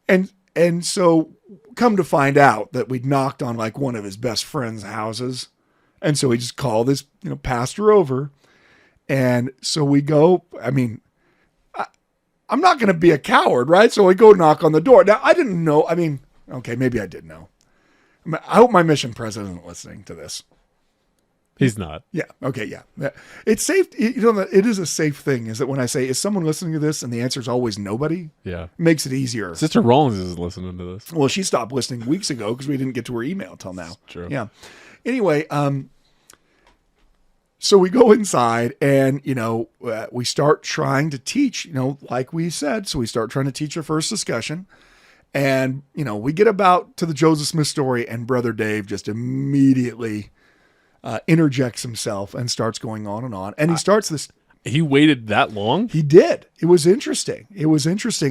And so come to find out that we'd knocked on one of his best friend's houses. And so we just called this, pastor over. And so we go, I mean, I'm not going to be a coward, right? So we go knock on the door. Now, I didn't know. I mean, okay, maybe I did know. I hope my mission president isn't listening to this. He's not. Yeah. Okay. Yeah. It's safe. It is a safe thing. Is that when I say, is someone listening to this, and the answer is always nobody? Yeah. It makes it easier. Sister Rollins is listening to this. Well, she stopped listening weeks ago because we didn't get to her email till now. True. Yeah. Anyway, so we go inside and, we start trying to teach, like we said. So we start trying to teach our first discussion. And, we get about to the Joseph Smith story, and Brother Dave just immediately interjects himself and starts going on and on. And he starts this. He waited that long? He did. It was interesting.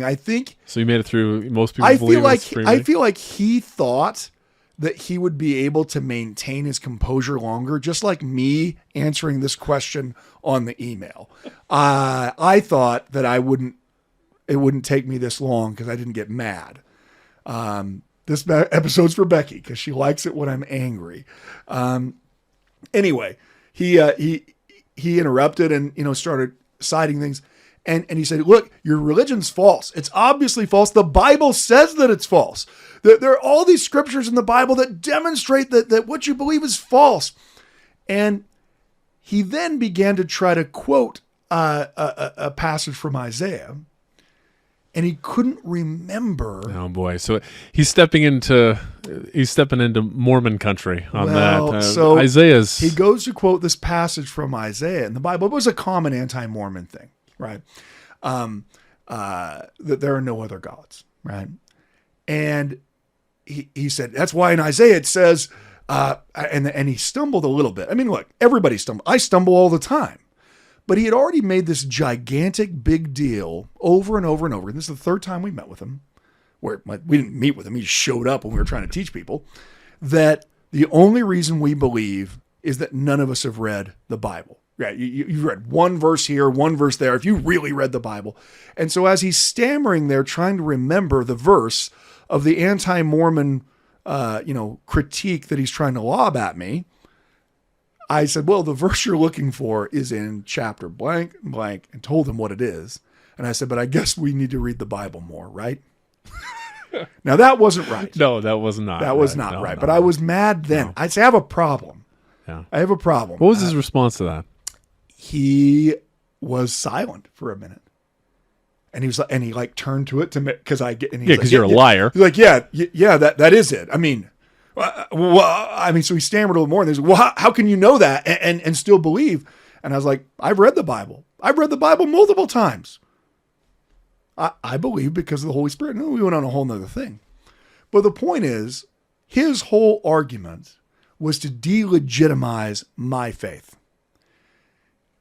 I think. So he made it through. Most people believe I feel like he thought that he would be able to maintain his composure longer, just like me answering this question on the email. I thought that it wouldn't take me this long because I didn't get mad. This episode's for Becky because she likes it when I'm angry. Anyway, he interrupted and, started citing things. And he said, look, your religion's false. It's obviously false. The Bible says that it's false. There are all these scriptures in the Bible that demonstrate that what you believe is false. And he then began to try to quote a passage from Isaiah. And he couldn't remember. Oh boy! So he's stepping into Mormon country on that. So Isaiah's. He goes to quote this passage from Isaiah in the Bible. It was a common anti-Mormon thing, right? That there are no other gods, right? And he said, that's why in Isaiah it says, and he stumbled a little bit. I mean, look, everybody stumbles. I stumble all the time. But he had already made this gigantic big deal over and over and over. And this is the third time we met with him, where we didn't meet with him. He just showed up when we were trying to teach people, that the only reason we believe is that none of us have read the Bible. Right? You've read one verse here, one verse there, if you really read the Bible. And so as he's stammering there, trying to remember the verse of the anti-Mormon critique that he's trying to lob at me, I said, well, the verse you're looking for is in chapter blank and blank, and told him what it is. And I said, but I guess we need to read the Bible more, right? Now, that wasn't right. No, that was not. That was not right. But I was mad then. I'd say I have a problem. Yeah. I have a problem. What was his response to that? He was silent for a minute. And he was like, and he like turned to it to me because I get, and he's because you're a liar. He's like, yeah, that is it. I mean, so he stammered a little more, and he's like, well, how can you know that and still believe? And I was like, I've read the Bible. I've read the Bible multiple times. I believe because of the Holy Spirit. No, we went on a whole nother thing. But the point is, his whole argument was to delegitimize my faith.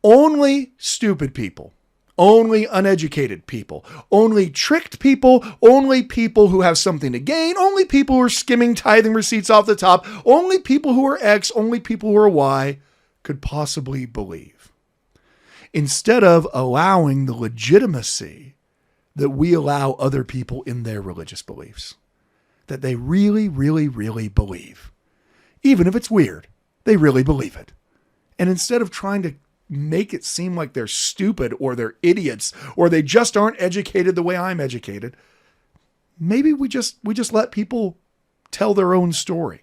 Only stupid people, only uneducated people, only tricked people, only people who have something to gain, only people who are skimming tithing receipts off the top, only people who are X, only people who are Y could possibly believe. Instead of allowing the legitimacy that we allow other people in their religious beliefs, that they really, really, really believe. Even if it's weird, they really believe it. And instead of trying to make it seem like they're stupid or they're idiots or they just aren't educated the way I'm educated, maybe we just let people tell their own story.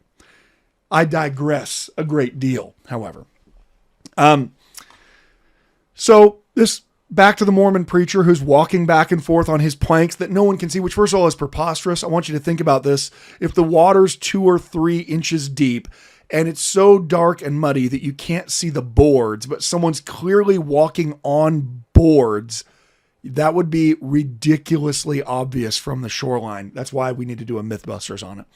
I digress a great deal, however. So this back to the Mormon preacher who's walking back and forth on his planks that no one can see, which first of all is preposterous. I want you to think about this. If the water's 2 or 3 inches deep and it's so dark and muddy that you can't see the boards, but someone's clearly walking on boards, that would be ridiculously obvious from the shoreline. That's why we need to do a Mythbusters on it.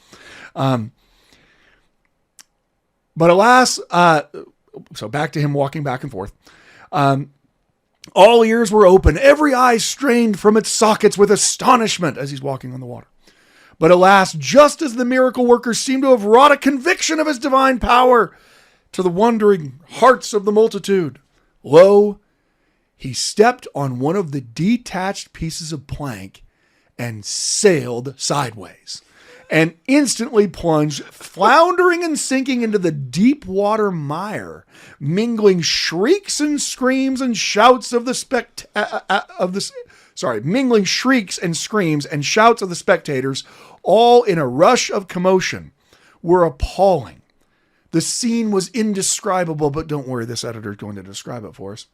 But alas, so back to him walking back and forth. All ears were open, every eye strained from its sockets with astonishment as he's walking on the water. But alas, just as the miracle workers seemed to have wrought a conviction of his divine power to the wondering hearts of the multitude, lo, he stepped on one of the detached pieces of plank and sailed sideways, and instantly plunged, floundering and sinking into the deep water mire, mingling shrieks and screams and shouts of the mingling shrieks and screams and shouts of the spectators, all in a rush of commotion, were appalling. The scene was indescribable, but don't worry, this editor is going to describe it for us.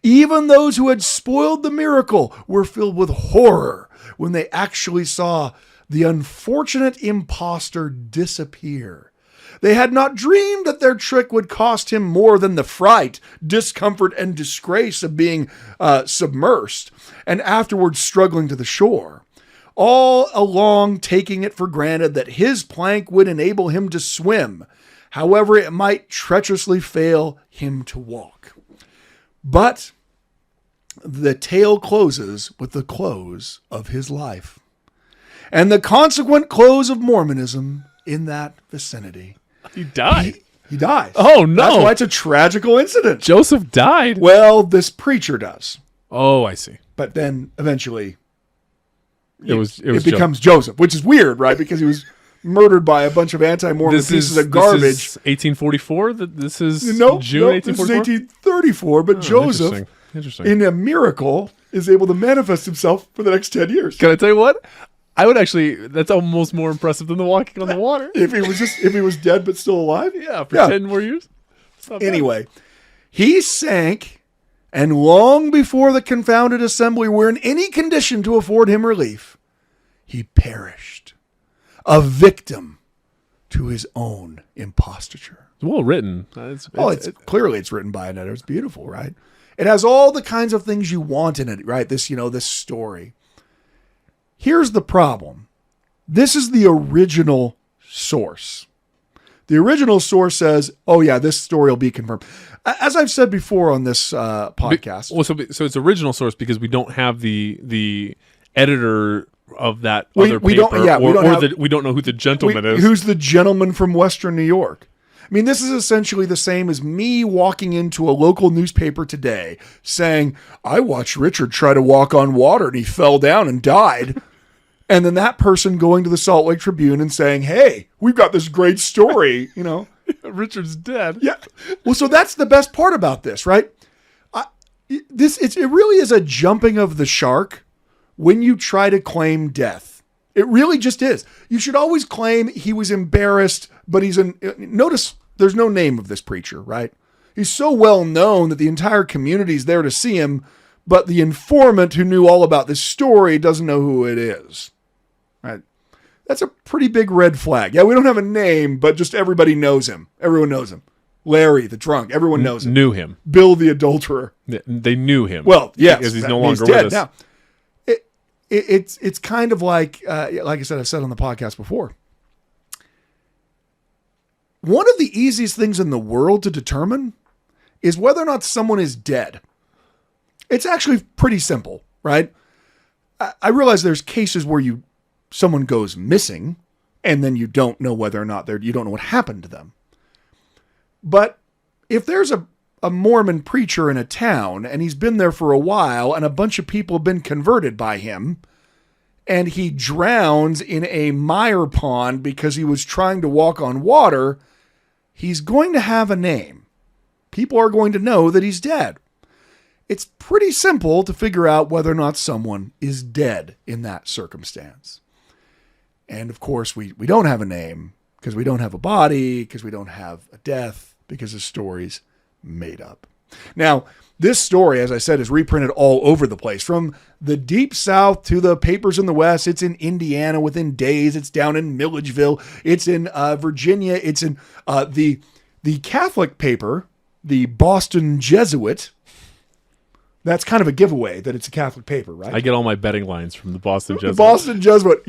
Even those who had spoiled the miracle were filled with horror when they actually saw the unfortunate impostor disappear. They had not dreamed that their trick would cost him more than the fright, discomfort, and disgrace of being submersed and afterwards struggling to the shore, all along taking it for granted that his plank would enable him to swim, however it might treacherously fail him to walk. But the tale closes with the close of his life and the consequent close of Mormonism in that vicinity. He died. He dies. Oh, no. That's why it's a tragical incident. Joseph died? Well, this preacher does. Oh, I see. But then eventually it becomes Joseph, which is weird, right? Because he was murdered by a bunch of anti-Mormon pieces of garbage. This is 1844? This is June 1844? This is 1834, but Joseph, interesting. in a miracle, is able to manifest himself for the next 10 years. Can I tell you what? I would actually, that's almost more impressive than the walking on the water. If he was dead but still alive? Yeah, for 10 more years. Anyway, he sank, and long before the confounded assembly were in any condition to afford him relief, he perished, a victim to his own imposture. It's well written. Clearly it's written by an editor. It's beautiful, right? It has all the kinds of things you want in it, right? This story. Here's the problem. This is the original source. The original source says, oh yeah, this story will be confirmed. As I've said before on this podcast. So it's original source because we don't have the editor of that other paper, we don't know who the gentleman is. Who's the gentleman from Western New York? I mean, this is essentially the same as me walking into a local newspaper today saying, I watched Richard try to walk on water and he fell down and died. And then that person going to the Salt Lake Tribune and saying, hey, we've got this great story, Richard's dead. Yeah. Well, so that's the best part about this, right? It really is a jumping of the shark when you try to claim death. It really just is. You should always claim he was embarrassed, but notice there's no name of this preacher, right? He's so well known that the entire community's there to see him, but the informant who knew all about this story doesn't know who it is, right? That's a pretty big red flag. Yeah, we don't have a name, but just everybody knows him. Everyone knows him. Larry, the drunk, everyone knows him. Knew him. Bill, the adulterer. They knew him. Well, yes. Because he's no longer with us. Now, it's kind of like I said, I've said on the podcast before. One of the easiest things in the world to determine is whether or not someone is dead. It's actually pretty simple, right? I realize there's cases where someone goes missing and then you don't know whether or not you don't know what happened to them. But if there's a Mormon preacher in a town and he's been there for a while and a bunch of people have been converted by him and he drowns in a mire pond because he was trying to walk on water, he's going to have a name. People are going to know that he's dead. It's pretty simple to figure out whether or not someone is dead in that circumstance. And of course, we don't have a name because we don't have a body, because we don't have a death, because the story's made up. Now, this story, as I said, is reprinted all over the place, from the deep south to the papers in the west. It's in Indiana within days. It's down in Milledgeville. It's in Virginia. It's in the Catholic paper, the Boston Jesuit. That's kind of a giveaway that it's a Catholic paper, right? I get all my betting lines from the Boston Jesuit. The Boston Jesuit.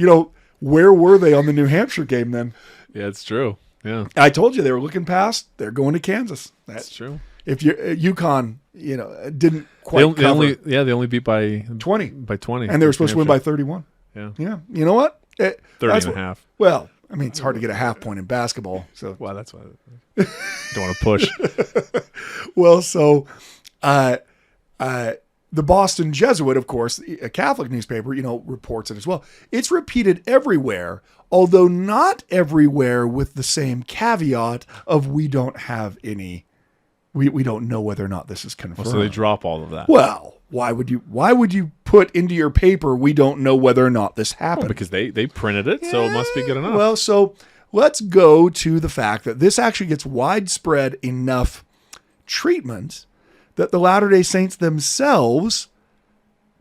Where were they on the New Hampshire game then? Yeah, it's true. Yeah, I told you they were looking past. They're going to Kansas. That's true. If UConn, didn't quite cover. They only beat by 20. By 20. And they were supposed to win by 31. Yeah. Yeah. You know what? 30 and a half. Well, I mean, it's hard to get a half point in basketball. So well, that's why I don't want to push. Well, so the Boston Jesuit, of course, a Catholic newspaper, reports it as well. It's repeated everywhere, although not everywhere with the same caveat of we don't have any. We don't know whether or not this is confirmed. So they drop all of that. Well, why would you put into your paper we don't know whether or not this happened? Well, because they printed it, so it must be good enough. Well, so let's go to the fact that this actually gets widespread enough treatment that the Latter-day Saints themselves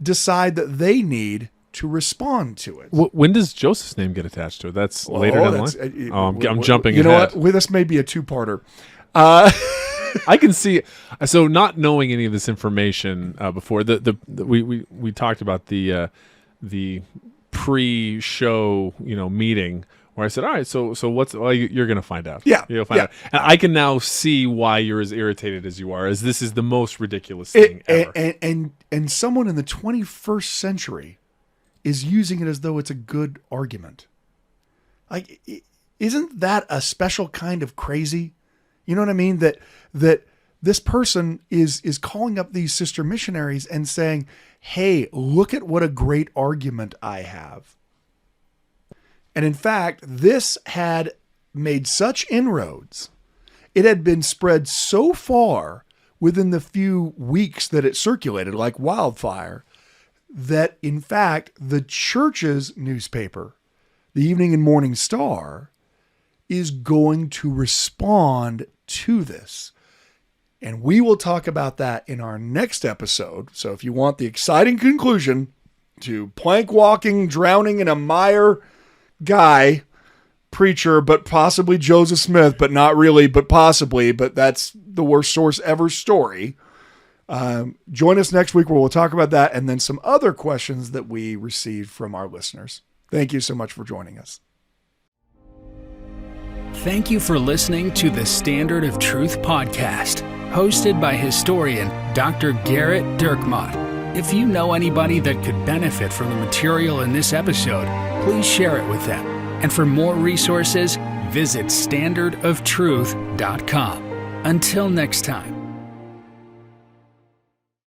decide that they need to respond to it. When does Joseph's name get attached to it? That's later down the line? I'm jumping ahead. You know what? This may be a two-parter. I can see. So, not knowing any of this information before we talked about the pre-show meeting where I said, all right, so what's you're going to find out. Yeah, you'll find out. And I can now see why you're as irritated as you are, as this is the most ridiculous thing ever. And someone in the 21st century is using it as though it's a good argument. Like, isn't that a special kind of crazy? You know what I mean? That this person is calling up these sister missionaries and saying, hey, look at what a great argument I have. And in fact, this had made such inroads. It had been spread so far within the few weeks that it circulated like wildfire that, in fact, the church's newspaper, the Evening and Morning Star, is going to respond to this. And we will talk about that in our next episode. So if you want the exciting conclusion to plank walking, drowning in a mire guy, preacher, but possibly Joseph Smith, but not really, but possibly, but that's the worst source ever story. Join us next week where we'll talk about that and then some other questions that we received from our listeners. Thank you so much for joining us. Thank you for listening to the Standard of Truth podcast, hosted by historian Dr. Garrett Dirkmaat. If you know anybody that could benefit from the material in this episode, please share it with them. And for more resources, visit standardoftruth.com. Until next time.